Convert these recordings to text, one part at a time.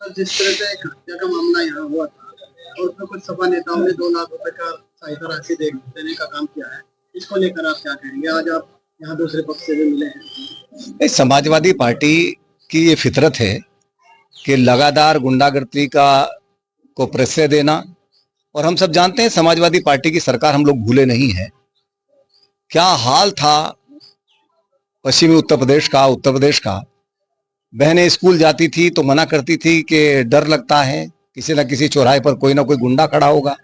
Sir, जिस तरह से एक हत्या का मामला यहाँ हुआ था और उसमें कुछ सपा नेताओं ने 2 लाख रुपए का सहायता राशि देने का काम किया है, इसको लेकर आप क्या कहेंगे? आज आप यहाँ दूसरे पक्ष से भी मिले हैं। समाजवादी पार्टी की ये फितरत है कि लगातार गुंडागर्दी को प्रश्रय देना। और हम सब जानते हैं समाजवादी पार्टी की सरकार हम लोग भूले नहीं हैं। क्या हाल था पश्चिमी उत्तर प्रदेश का। बहनें स्कूल जाती थी तो मना करती थी कि डर लगता है, किसी न किसी चौराहे पर कोई ना कोई गुंडा खड़ा होगा।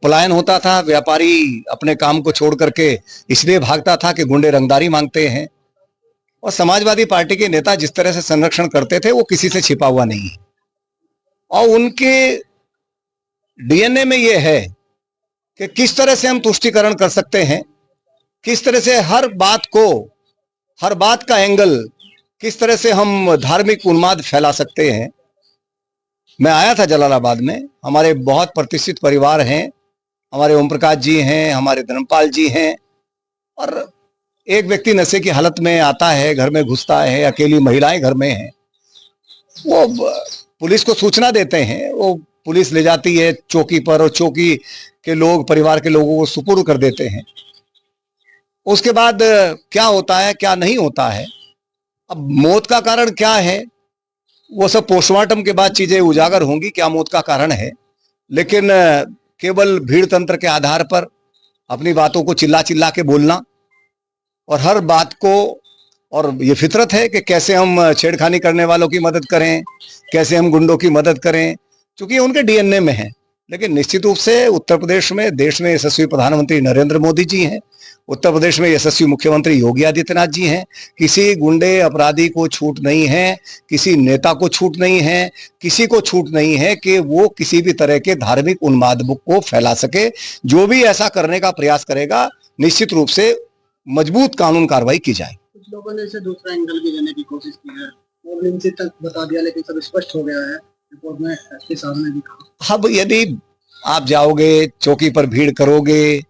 पलायन होता था, व्यापारी अपने काम को छोड़ करके इसलिए भागता था कि गुंडे रंगदारी मांगते हैं। और समाजवादी पार्टी के नेता जिस तरह से संरक्षण करते थे वो किसी से छिपा हुआ नहीं है। और उनके डीएनए में ये है कि किस तरह से हम तुष्टीकरण कर सकते हैं, किस तरह से हर बात का एंगल, किस तरह से हम धार्मिक उन्माद फैला सकते हैं। मैं आया था जलालाबाद में, हमारे बहुत प्रतिष्ठित परिवार हैं, हमारे ओम प्रकाश जी हैं, हमारे धर्मपाल जी हैं। और एक व्यक्ति नशे की हालत में आता है, घर में घुसता है, अकेली महिलाएं घर में हैं, वो पुलिस को सूचना देते हैं, वो पुलिस ले जाती है चौकी पर और चौकी के लोग परिवार के लोगों को सुपुर्द कर देते हैं। उसके बाद क्या होता है क्या नहीं होता है, अब मौत का कारण क्या है वो सब पोस्टमार्टम के बाद चीजें उजागर होंगी, क्या मौत का कारण है। लेकिन केवल भीड़ तंत्र के आधार पर अपनी बातों को चिल्ला चिल्ला के बोलना और हर बात को, और ये फितरत है कि कैसे हम छेड़खानी करने वालों की मदद करें, कैसे हम गुंडों की मदद करें, क्योंकि ये उनके डीएनए में है। लेकिन निश्चित रूप से उत्तर प्रदेश में, देश में यशस्वी प्रधानमंत्री नरेंद्र मोदी जी हैं, उत्तर प्रदेश में यशस्वी मुख्यमंत्री योगी आदित्यनाथ जी हैं। किसी गुंडे अपराधी को छूट नहीं है, किसी नेता को छूट नहीं है, किसी को छूट नहीं है कि वो किसी भी तरह के धार्मिक उन्माद को फैला सके। जो भी ऐसा करने का प्रयास करेगा निश्चित रूप से मजबूत कानून कार्रवाई की जाए। कुछ लोगों ने इसे दूसरा एंगल भी देने की कोशिश की है, वो लिंचित तक बता दिया, लेकिन सब स्पष्ट हो गया है। रिपोर्ट में एसपी साहब ने भी कहा। अब यदि आप जाओगे चौकी पर भीड़ करोगे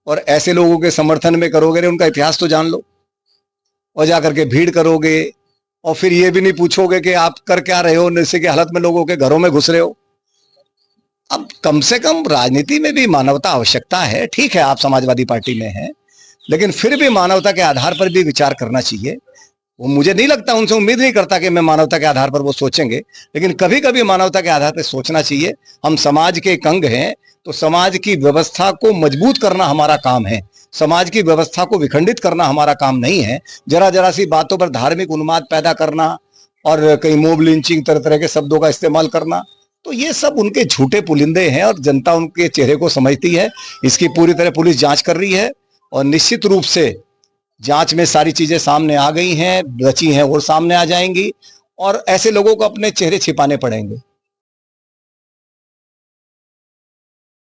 और ऐसे लोगों के समर्थन में करोगे, उनका इतिहास तो जान लो, और जाकर के भीड़ करोगे और फिर ये भी नहीं पूछोगे कि आप कर क्या रहे हो, नशे की हालत में लोगों के घरों में घुस रहे हो। अब कम से कम राजनीति में भी मानवता आवश्यकता है। ठीक है आप समाजवादी पार्टी में हैं, लेकिन फिर भी मानवता के आधार पर भी विचार करना चाहिए। वो मुझे नहीं लगता, उनसे उम्मीद नहीं करता कि मैं मानवता के आधार पर वो सोचेंगे, लेकिन कभी कभी मानवता के आधार पर सोचना चाहिए। हम समाज के एक अंग हैं, तो समाज की व्यवस्था को मजबूत करना हमारा काम है, समाज की व्यवस्था को विखंडित करना हमारा काम नहीं है। जरा जरा सी बातों पर धार्मिक उन्माद पैदा करना और कहीं मोब लिंचिंग तरह तरह के शब्दों का इस्तेमाल करना, तो ये सब उनके झूठे पुलिंदे हैं और जनता उनके चेहरे को समझती है। इसकी पूरी तरह पुलिस जांच कर रही है और निश्चित रूप से जांच में सारी चीजें सामने आ गई हैं, बची हैं और सामने आ जाएंगी, और ऐसे लोगों को अपने चेहरे छिपाने पड़ेंगे।